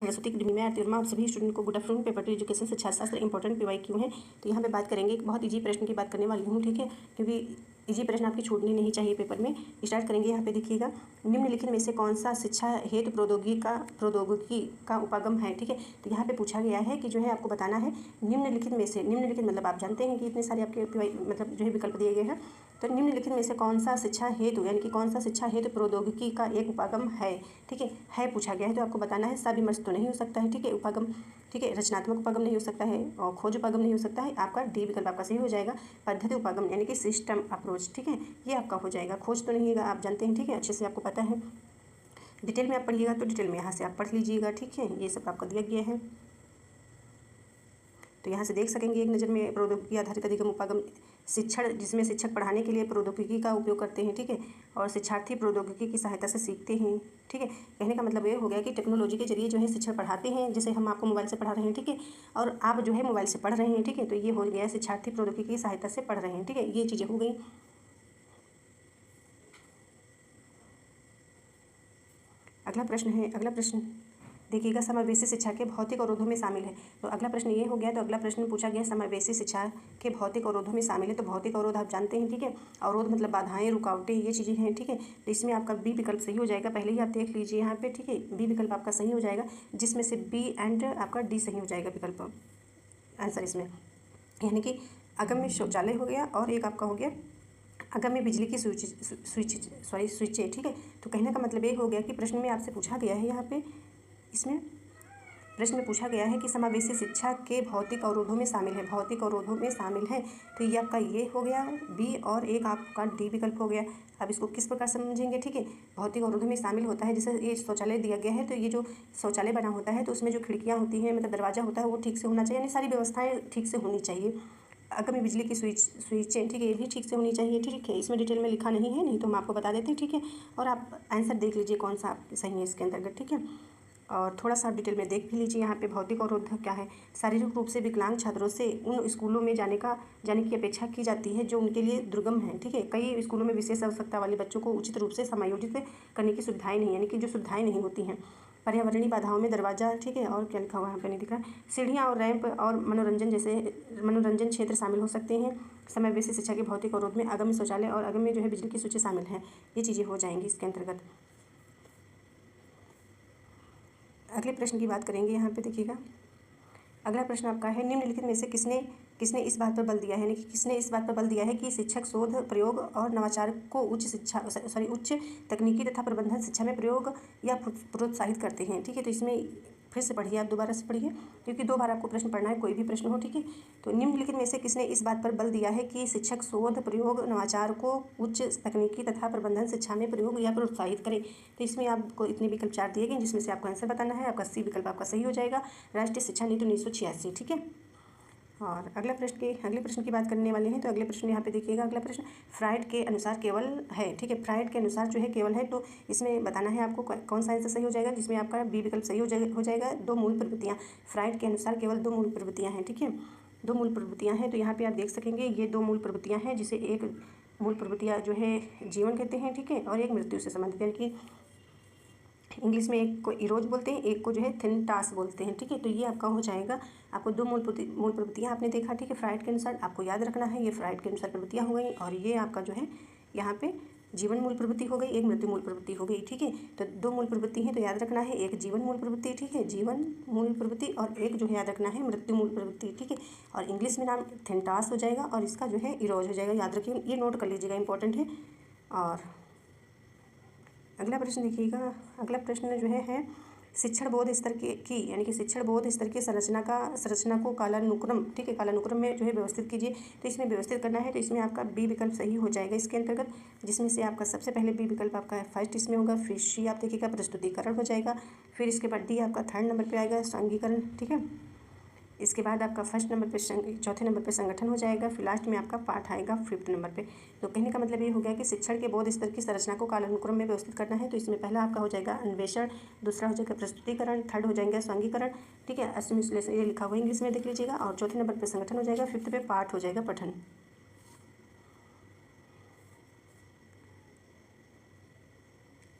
सरस्वती की डिमी में आरती वर्मा आप सभी स्टूडेंट को good afternoon. Paper two education शिक्षा शास्त्र इंपॉर्टेंट पीवाई क्यों है। तो यहाँ पे बात करेंगे, बहुत ईजी प्रश्न की बात करने वाली हूँ, ठीक है, क्योंकि ईजी प्रश्न आपकी छूटने नहीं चाहिए पेपर में। स्टार्ट करेंगे। यहाँ पे देखिएगा, निम्नलिखित में से कौन सा शिक्षा हेतु प्रौद्योगिकी का उपागम है, ठीक है। तो यहाँ पे पूछा गया है कि जो है आपको बताना है निम्नलिखित में से, निम्नलिखित मतलब आप जानते हैं कि इतने सारे आपके मतलब जो है विकल्प दिए गए हैं। तो निम्नलिखित में से कौन सा शिक्षा हेतु यानी कि कौन सा शिक्षा हेतु प्रौद्योगिकी का एक उपागम है, ठीक है पूछा गया है। तो आपको बताना है, सविमर्श तो नहीं हो सकता है, ठीक है, उपागम, ठीक है, रचनात्मक उपागम नहीं हो सकता है और खोज उपागम नहीं हो सकता है। आपका डी विकल्प आपका सही हो जाएगा। पद्धति उपागम यानी कि सिस्टम अप्रोच, ठीक है, ये आपका हो जाएगा। खोज तो नहीं है, आप जानते हैं, ठीक है, अच्छे से आपको पता है। डिटेल में आप पढ़िएगा तो डिटेल में यहाँ से आप पढ़ लीजिएगा, ठीक है, ये सब आपको दिया गया है। तो यहाँ से देख सकेंगे एक नज़र में, प्रौद्योगिकी आधारित अधिगम उपागम शिक्षण, जिसमें शिक्षक पढ़ाने के लिए प्रौद्योगिकी का उपयोग करते हैं, ठीक है, और शिक्षार्थी प्रौद्योगिकी की सहायता से सीखते हैं, ठीक है। कहने का मतलब ये हो गया कि टेक्नोलॉजी के जरिए जो है शिक्षक पढ़ाते हैं, जैसे हम आपको मोबाइल से पढ़ा रहे हैं, ठीक है, और आप जो है मोबाइल से पढ़ रहे हैं, ठीक है। तो ये हो गया शिक्षार्थी प्रौद्योगिकी की सहायता से पढ़ रहे हैं, ठीक है, ये चीज़ें हो गई। अगला प्रश्न है, अगला प्रश्न देखिएगा, समावेशी शिक्षा के भौतिक अवरोधों में शामिल है। तो अगला प्रश्न ये हो गया। तो अगला प्रश्न पूछा गया समावेशी शिक्षा के भौतिक अवरोधों में शामिल है। तो भौतिक अवरोध आप जानते हैं, ठीक है, अवरोध मतलब बाधाएं, रुकावटें, ये चीज़ें हैं, ठीक है। तो इसमें आपका बी विकल्प सही हो जाएगा। पहले ही आप देख लीजिए यहाँ पे, ठीक है, बी विकल्प आपका सही हो जाएगा, जिसमें से बी एंड आपका डी सही हो जाएगा विकल्प आंसर इसमें, यानी कि अगम्य शौचालय हो गया और एक आपका हो गया अगम्य बिजली की स्विचें, ठीक है। तो कहने का मतलब ये हो गया कि प्रश्न में आपसे पूछा गया है, यहाँ पे इसमें प्रश्न में पूछा गया है कि समावेशी शिक्षा के भौतिक अवरोधों में शामिल है, भौतिक अवरोधों में शामिल है। तो ये आपका ये हो गया बी और एक आपका डी विकल्प हो गया। अब इसको किस प्रकार समझेंगे, ठीक है, भौतिक अवरोधों में शामिल होता है, जैसे ये शौचालय दिया गया है, तो ये जो शौचालय बना होता है तो उसमें जो खिड़कियाँ होती हैं, मतलब दरवाज़ा होता है, वो ठीक से होना चाहिए, यानी सारी व्यवस्थाएँ ठीक से होनी चाहिए। अगम्य बिजली की स्विचें, ठीक है, ये भी ठीक से होनी चाहिए, ठीक है। इसमें डिटेल में लिखा नहीं है, नहीं तो हम आपको बता देते हैं, ठीक है। और आप आंसर देख लीजिए कौन सा सही है इसके अंतर्गत, ठीक है, और थोड़ा सा डिटेल में देख भी लीजिए। यहाँ पे भौतिक अवरोध क्या है, शारीरिक रूप से विकलांग छात्रों से उन स्कूलों में जाने की अपेक्षा की जाती है जो उनके लिए दुर्गम है, ठीक है। कई स्कूलों में विशेष आवश्यकता वाले बच्चों को उचित रूप से समायोजित करने की सुविधाएं नहीं, यानी कि जो सुविधाएं नहीं होती हैं। पर्यावरणीय बाधाओं में दरवाजा, ठीक है, और क्या लिखा हुआ यहाँ पे नहीं दिख रहा, सीढ़ियाँ और रैंप और मनोरंजन क्षेत्र शामिल हो सकते हैं। समावेशी शिक्षा के भौतिक अवरोध में अगम्य शौचालय और अगम्य जो है बिजली की स्विचें शामिल हैं, ये चीज़ें हो जाएंगी इसके अंतर्गत। अगले प्रश्न की बात करेंगे। यहाँ पे देखिएगा, अगला प्रश्न आपका है, निम्नलिखित में से किसने इस बात पर बल दिया है, यानी कि किसने इस बात पर बल दिया है कि शिक्षक शोध, प्रयोग और नवाचार को उच्च तकनीकी तथा प्रबंधन शिक्षा में प्रयोग या प्रोत्साहित करते हैं, ठीक है। तो इसमें फिर से पढ़िए, आप दोबारा से पढ़िए, क्योंकि 2 बार आपको प्रश्न पढ़ना है, कोई भी प्रश्न हो, ठीक है। तो निम्नलिखित में से किसने इस बात पर बल दिया है कि शिक्षक शोध, प्रयोग, नवाचार को उच्च तकनीकी तथा प्रबंधन शिक्षा में प्रयोग या प्रोत्साहित करें। तो इसमें आपको इतने विकल्प 4 दिए गए, जिसमें से आपको आंसर बताना है। आपका सी विकल्प आपका सही हो जाएगा, राष्ट्रीय शिक्षा नीति 1986, ठीक है। और अगले प्रश्न की बात करने वाले हैं। तो अगले प्रश्न यहाँ पे देखिएगा, अगला प्रश्न फ्राइड के अनुसार केवल है, ठीक है, फ्राइड के अनुसार जो है केवल है। तो इसमें बताना है आपको कौन सा आंसर सही हो जाएगा, जिसमें आपका बी विकल्प सही हो जाएगा। 2 मूल प्रवृत्तियाँ, फ्राइड के अनुसार केवल 2 मूल प्रवृत्तियाँ हैं, ठीक है, 2 मूल प्रवृत्तियाँ हैं। तो यहाँ पर आप देख सकेंगे ये 2 मूल प्रवृत्तियाँ हैं, जिसे एक मूल प्रवृत्तियाँ जो है जीवन कहते हैं, ठीक है, और एक मृत्यु से संबंधित, यानी कि इंग्लिश में एक को इरोज बोलते हैं, एक को जो है थिनटास बोलते हैं, ठीक है। तो ये आपका हो जाएगा। आपको 2 मूल प्रवृत्तियाँ आपने देखा, ठीक है, फ्राइड के अनुसार आपको याद रखना है, ये फ्राइड के अनुसार प्रवृत्तियाँ हो गई, और ये आपका जो है यहाँ पे जीवन मूल प्रवृत्ति हो गई, एक मृत्यु मूल प्रवृत्ति हो गई, ठीक है। तो 2 मूल प्रवृत्ति हैं, तो याद रखना है, एक जीवन मूल प्रवृत्ति, ठीक है, जीवन मूल प्रवृत्ति, और एक जो है याद रखना है मृत्यु मूल प्रवृत्ति, ठीक है। और इंग्लिश में नाम थिनटास हो जाएगा और इसका जो है इरोज हो जाएगा, याद रखिए, ये नोट कर लीजिएगा, इंपॉर्टेंट है। और अगला प्रश्न देखिएगा, अगला प्रश्न जो है शिक्षण बोध स्तर की यानी कि शिक्षण बोध स्तर की संरचना को कालानुक्रम, ठीक है, कालानुक्रम में जो है व्यवस्थित कीजिए। तो इसमें व्यवस्थित करना है, तो इसमें आपका बी विकल्प सही हो जाएगा इसके अंतर्गत, जिसमें से आपका सबसे पहले बी विकल्प आपका फर्स्ट इसमें होगा, फिर सी आप देखिएगा प्रस्तुतिकरण हो जाएगा, फिर इसके बाद डी आपका 3rd नंबर पर आएगा सांघीकरण, ठीक है। इसके बाद आपका फर्स्ट नंबर पे चौथे नंबर पे संगठन हो जाएगा, फिर लास्ट में आपका पाठ आएगा 5th नंबर पे। तो कहने का मतलब ये हो गया कि शिक्षण के बोध स्तर की संरचना को कालानुक्रम में व्यवस्थित करना है। तो इसमें पहला आपका हो जाएगा अन्वेषण, दूसरा हो जाएगा प्रस्तुतिकरण, 3rd हो जाएगा सांघीकरण, ठीक है, असमिश्लेषण, ये लिखा हुआ इंग्लिश में देख लीजिएगा, और चौथे नंबर पर संगठन हो जाएगा, 5th पे पाठ हो जाएगा पठन।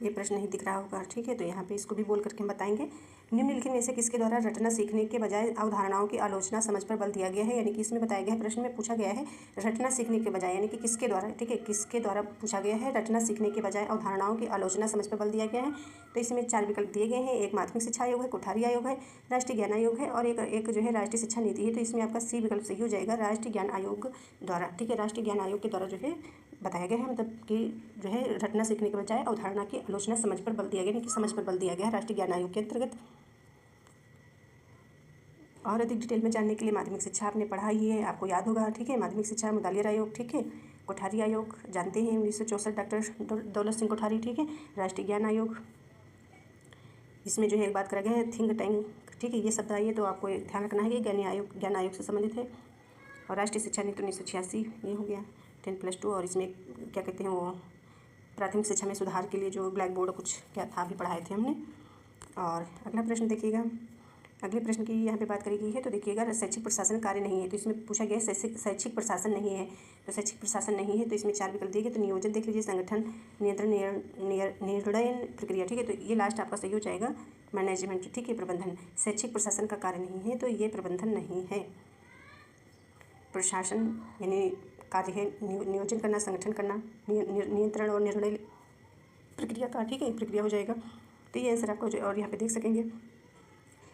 ये प्रश्न नहीं दिख रहा होगा, ठीक है, तो यहाँ पे इसको भी बोल करके हम बताएंगे। निम्नलिखित में से किसके द्वारा रटना सीखने के बजाय अवधारणाओं की आलोचना समझ पर बल दिया गया है, यानी कि इसमें बताया गया है, प्रश्न में पूछा गया है रटना सीखने के बजाय, यानी कि किसके द्वारा, ठीक है, किसके द्वारा पूछा गया है रटना सीखने के बजाय अवधारणाओं की आलोचना समझ पर बल दिया गया है। तो इसमें 4 विकल्प दिए गए हैं, एक माध्यमिक शिक्षा आयोग है, कोठारी आयोग है, राष्ट्रीय ज्ञान आयोग है और एक जो है राष्ट्रीय शिक्षा नीति है। तो इसमें आपका सी विकल्प सही हो जाएगा, राष्ट्रीय ज्ञान आयोग द्वारा, ठीक है, राष्ट्रीय ज्ञान आयोग के द्वारा जो है बताया गया है, मतलब कि जो है रटना सीखने के बजाय अवधारणा की आलोचना समझ पर बल दिया गया, यानी कि समझ पर बल दिया गया है राष्ट्रीय ज्ञान आयोग के अंतर्गत। और अधिक डिटेल में जानने के लिए माध्यमिक शिक्षा आपने पढ़ा ही है, आपको याद होगा, ठीक है, माध्यमिक शिक्षा मुदालिर आयोग, ठीक है, कोठारी आयोग जानते हैं 1964 डॉक्टर दौलत सिंह कोठारी, ठीक है, राष्ट्रीय ज्ञान आयोग, इसमें जो है एक बात करा गया है थिंक टैंक, ठीक है, ये शब्द आइए तो आपको ध्यान रखना है कि ज्ञान आयोग से संबंधित है। और राष्ट्रीय शिक्षा नीति 1986 ये हो गया 10+2, और इसमें क्या कहते हैं वो प्राथमिक शिक्षा में सुधार के लिए जो ब्लैक बोर्ड कुछ क्या था भी पढ़ाए थे हमने। और अगला प्रश्न देखिएगा, अगले प्रश्न की यहाँ पे बात करी गई है, तो देखिएगा शैक्षिक प्रशासन कार्य नहीं है, तो इसमें पूछा गया है शैक्षिक प्रशासन नहीं है, तो शैक्षिक प्रशासन नहीं है तो इसमें 4 विकल्प दिए गए। तो नियोजन देख लीजिए, संगठन, नियंत्रण, निर्णय प्रक्रिया, ठीक है, तो ये लास्ट आपका सही हो जाएगा, मैनेजमेंट, ठीक है, प्रबंधन। शैक्षिक प्रशासन का कार्य नहीं है तो ये प्रबंधन नहीं है। प्रशासन यानी कार्य है नियोजन करना, संगठन करना, नियंत्रण और निर्णय प्रक्रिया का, ठीक है, प्रक्रिया हो जाएगा। तो ये आंसर आपको, और यहाँ पे देख सकेंगे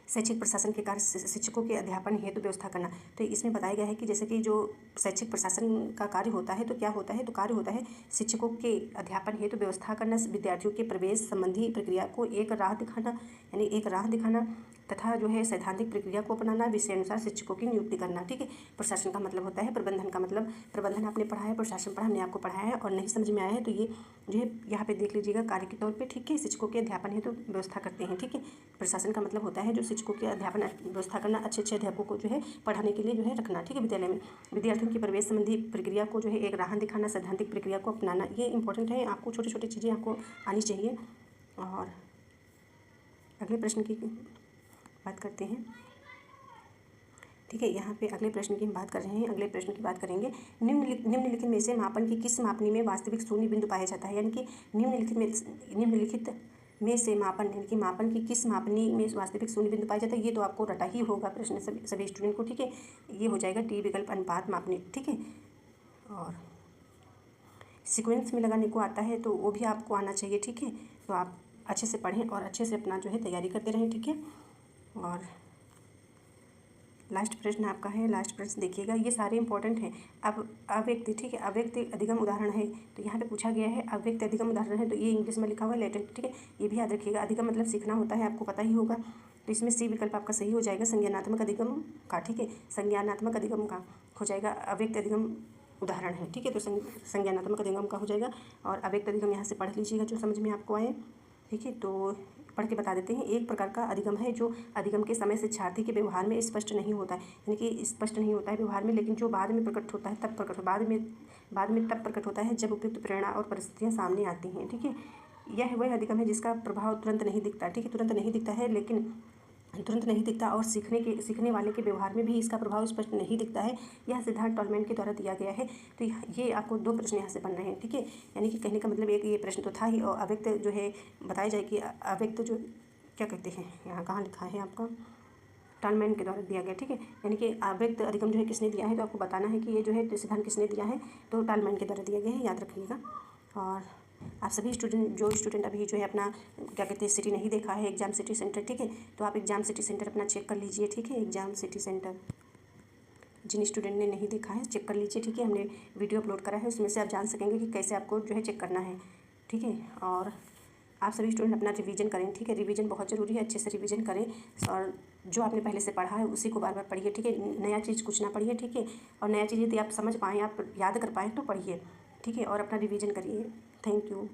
शैक्षिक प्रशासन के कार्य शिक्षकों के अध्यापन हेतु व्यवस्था करना। तो इसमें बताया गया है कि जैसे कि जो शैक्षिक प्रशासन का कार्य होता है तो क्या होता है, तो कार्य होता है शिक्षकों के अध्यापन हेतु व्यवस्था करना, विद्यार्थियों के प्रवेश संबंधी प्रक्रिया को एक राह दिखाना, यानी एक राह दिखाना, तथा जो है सैद्धांतिक प्रक्रिया को अपनाना, विषय अनुसार शिक्षकों की नियुक्ति करना, ठीक है। प्रशासन का मतलब होता है प्रबंधन का, मतलब प्रबंधन आपने पढ़ा है, प्रशासन पढ़ा हमने आपको पढ़ाया है और नहीं समझ में आया है तो ये जो है यहाँ पे देख लीजिएगा कार्य के तौर पे, ठीक है, शिक्षकों के अध्यापन हेतु व्यवस्था करते हैं, ठीक है। प्रशासन का मतलब होता है जो शिक्षकों के अध्यापन व्यवस्था करना, अच्छे अध्यापकों को जो है पढ़ाने के लिए जो है रखना, ठीक है, विद्यालय में। विद्यार्थियों की प्रवेश संबंधी प्रक्रिया को जो है एक राह दिखाना, सैद्धांतिक प्रक्रिया को अपनाना, ये इंपॉर्टेंट है, आपको छोटी छोटी चीज़ें आपको आनी चाहिए। और अगले प्रश्न की बात करते हैं, ठीक है, यहाँ पे अगले प्रश्न की हम बात कर रहे हैं, अगले प्रश्न की बात करेंगे। निम्नलिखित में से मापन की किस मापनी में वास्तविक शून्य बिंदु पाया जाता है, यानी कि निम्नलिखित में से मापन, यानी कि मापन की किस मापनी में वास्तविक शून्य बिंदु पाया जाता है, ये तो आपको रटा ही होगा प्रश्न सभी स्टूडेंट को, ठीक है, ये हो जाएगा डी विकल्प, अनुपात मापनी, ठीक है। और सीक्वेंस में लगाने को आता है तो वो भी आपको आना चाहिए, ठीक है, तो आप अच्छे से पढ़ें और अच्छे से अपना जो है तैयारी करते रहें, ठीक है। और लास्ट प्रश्न आपका है, लास्ट प्रश्न देखिएगा, ये सारे इंपॉर्टेंट हैं। अब अव्यक्त, ठीक है, अव्यक्त अधिगम उदाहरण है, तो यहाँ पे पूछा गया है अव्यक्त अधिगम उदाहरण है, तो ये इंग्लिश में लिखा हुआ है लेटेंट, ठीक है, ये भी याद रखिएगा। अधिगम मतलब सीखना होता है, आपको पता ही होगा, तो इसमें सी विकल्प आपका सही हो जाएगा, संज्ञानात्मक अधिगम का, ठीक है, संज्ञानात्मक अधिगम का हो जाएगा, अव्यक्त अधिगम उदाहरण है, ठीक है, तो संज्ञानात्मक अधिगम का हो जाएगा। और अव्यक्त अधिगम यहाँ से पढ़ लीजिएगा जो समझ में आपको आए, ठीक है, तो पढ़ के बता देते हैं। एक प्रकार का अधिगम है जो अधिगम के समय शिक्षार्थी के व्यवहार में स्पष्ट नहीं होता है, यानी कि स्पष्ट नहीं होता है व्यवहार में, लेकिन जो बाद में प्रकट होता है तब प्रकट बाद में तब प्रकट होता है जब उपयुक्त प्रेरणा और परिस्थितियाँ सामने आती हैं, ठीक है। यह वह अधिगम है जिसका प्रभाव तुरंत नहीं दिखता, ठीक है, तुरंत नहीं दिखता है, लेकिन तुरंत नहीं दिखता और सीखने वाले के व्यवहार में भी इसका प्रभाव स्पष्ट नहीं दिखता है। यह सिद्धांत टॉलमैन के द्वारा दिया गया है। तो ये आपको 2 प्रश्न यहाँ से बन रहे हैं, ठीक है, यानी कि कहने का मतलब एक ये प्रश्न तो था ही, और अव्यक्त जो है बताया जाए कि अव्यक्त जो क्या कहते हैं, यहाँ कहाँ लिखा है आपका, टॉलमैन के द्वारा दिया गया, ठीक है, यानी कि अव्यक्त अधिगम जो है किसने दिया है, तो आपको बताना है कि ये जो है सिद्धांत किसने दिया है, तो टॉलमैन के द्वारा दिया गया है, याद रखिएगा। और आप सभी स्टूडेंट अभी जो है अपना क्या कहते हैं सिटी नहीं देखा है, एग्जाम सिटी सेंटर, ठीक है, तो आप एग्जाम सिटी सेंटर अपना चेक कर लीजिए, ठीक है, एग्जाम सिटी सेंटर जिन स्टूडेंट ने नहीं देखा है चेक कर लीजिए, ठीक है, हमने वीडियो अपलोड करा है, उसमें से आप जान सकेंगे कि कैसे आपको जो है चेक करना है, ठीक है। और आप सभी स्टूडेंट अपना रिवीजन करें, ठीक है, रिवीजन बहुत ज़रूरी है, अच्छे से रिवीजन करें, और जो आपने पहले से पढ़ा है उसी को बार बार पढ़िए, ठीक है, नया चीज़ कुछ ना पढ़िए, ठीक है, और नया चीज़ यदि आप समझ पाएँ, आप याद कर पाएँ तो पढ़िए, ठीक है, और अपना रिवीजन करिए। Thank you.